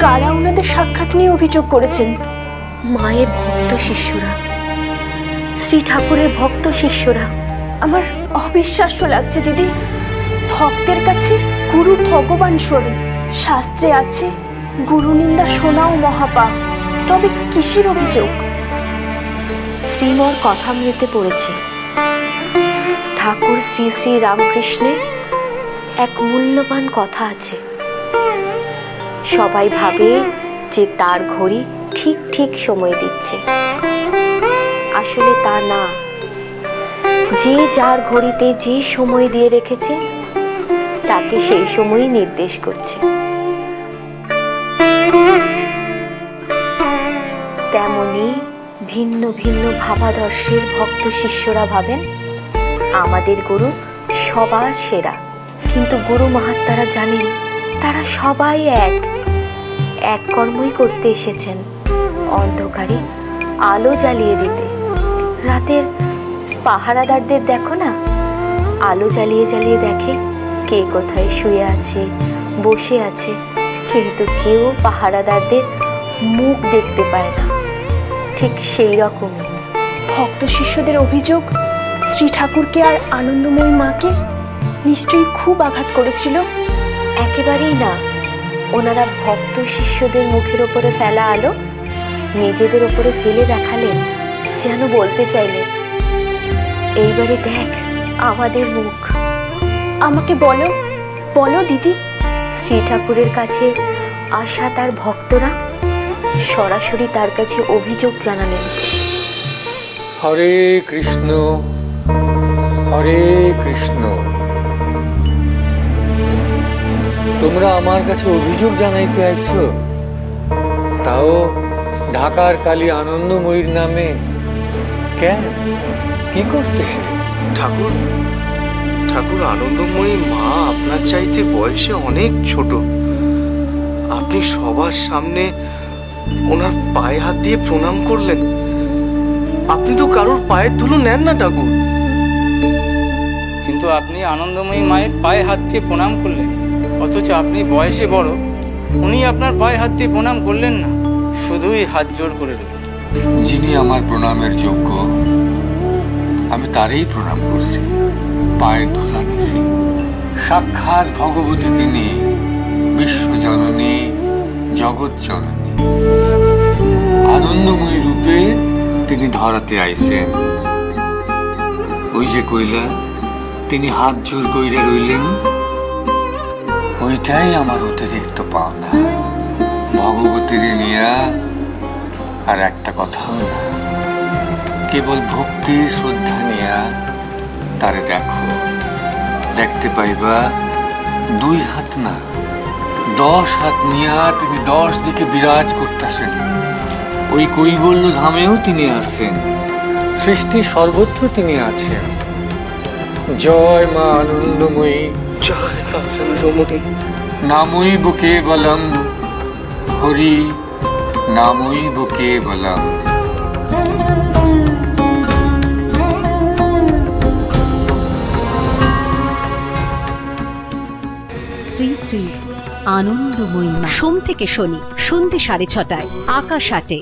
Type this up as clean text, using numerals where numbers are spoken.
কারা ওনাদের সাক্ষাৎ নিয়ে অভিযোগ করেছেন? মায়ের ভক্ত শিষ্যরা, শ্রী ঠাকুরের ভক্ত শিষ্যরা। আমার অবিশ্বাস্য লাগছে দিদি। ভক্তের কাছে গুরু ভগবান স্বরূপ। শাস্ত্রে আছে গুরু নিন্দা শোনাও মহাপাপ। তবে কিসের অভিযোগ? শ্রীমর কথামৃতে পড়েছে ঠাকুর শ্রী শ্রী রামকৃষ্ণের এক মূল্যবান কথা আছে। সবাই ভাবে যে তার ঘড়ি ঠিক ঠিক সময় দিচ্ছে, আসলে তা না। যে যার ঘড়িতে যে সময় দিয়ে রেখেছে তাকে সেই সময়ই নির্দেশ করছে। তেমনি ভিন্ন ভিন্ন ভাবাদর্শের ভক্ত শিষ্যরা ভাবেন আমাদের গুরু সবার সেরা। কিন্তু গুরু মহাত্মারা জানেন তারা সবাই এক কর্মই করতে এসেছেন, অন্ধকারে আলো জ্বালিয়ে দিতে। রাতের পাহারাদারদের দেখো না, আলো জ্বালিয়ে জ্বালিয়ে দেখে কে কোথায় শুয়ে আছে, বসে আছে, কিন্তু কেউ পাহারাদারদের মুখ দেখতে পায় না। ঠিক সেই রকমই ভক্ত শিষ্যদের অভিযোগ শ্রী ঠাকুরকে আর আনন্দময়ী মাকে নিশ্চয়ই খুব আঘাত করেছিল। একেবারেই না। ওনারা ভক্ত শিষ্যদের মুখের ওপরে ফেলা আলো নিজেদের ওপরে ফেলে দেখালেন, যেন বলতে চাইলেন এইবারে দেখ আমাদের মুখ। আমাকে বলো বলো দিদি। শ্রী ঠাকুরের কাছে আসা তার ভক্তরা সরাসরি তার কাছে অভিযোগ জানালেন। হরে কৃষ্ণ হরে কৃষ্ণ। তোমরা আমার কাছে অভিযোগ জানাইতে আইছো, তাও ঢাকার কালী আনন্দময়ীর নামে। কেন, কি করছে সে? ঠাকুর ঠাকুর আনন্দময়ী মা আপনার চাইতে বয়সে অনেক ছোট। আপনি সবার সামনে ওনার পায়ে হাত দিয়ে প্রণাম করলেন। আপনি তো কারোর পায়ের ধুলো নেন না ঠাকুর। কিন্তু আপনি আনন্দময়ী মায়ের পায়ে হাত দিয়ে প্রণাম করলেন, অথচ আপনি বয়সে বড়, উনি আপনার পায়ে হাত দিয়ে প্রণাম করলেন না, শুধুই হাত জোর করে রইলেন। যিনি আমার প্রণামের যোগ্য আমি তারই প্রণাম করছি, পায়ের ধুলা নিছি। সাক্ষাৎ ভগবতী তিনি, বিশ্বজননী জগৎ জননী। আনন্দময়ী রূপে তিনি ধরাতে আইছেন। ওই যে কইলা তিনি হাত জোর কইরা রইলেন, ওইটাই আমার অতিরিক্ত পাওনা। ভগবতীর নিয়া আর একটা কথাও না, কেবল ভক্তি শ্রদ্ধা নিয়া তারে দেখো, দেখতে পাইবা 2 হাত না 10 হাত নিয়া তিনি 10 দিকে বিরাজ করতেছেন। ওই কৈবল্য ধামেও তিনি আছেন, সৃষ্টি সর্বত্র তিনি আছেন। জয় মা আনন্দময়ী, জয় আনন্দময়ী। নামৈব কেবলম হরি, নামৈব কেবলম। শ্রী শ্রী আনন্দময়ী মা। সোম থেকে শনি সন্ধ্যে 6:30 আকাশ 8-এ।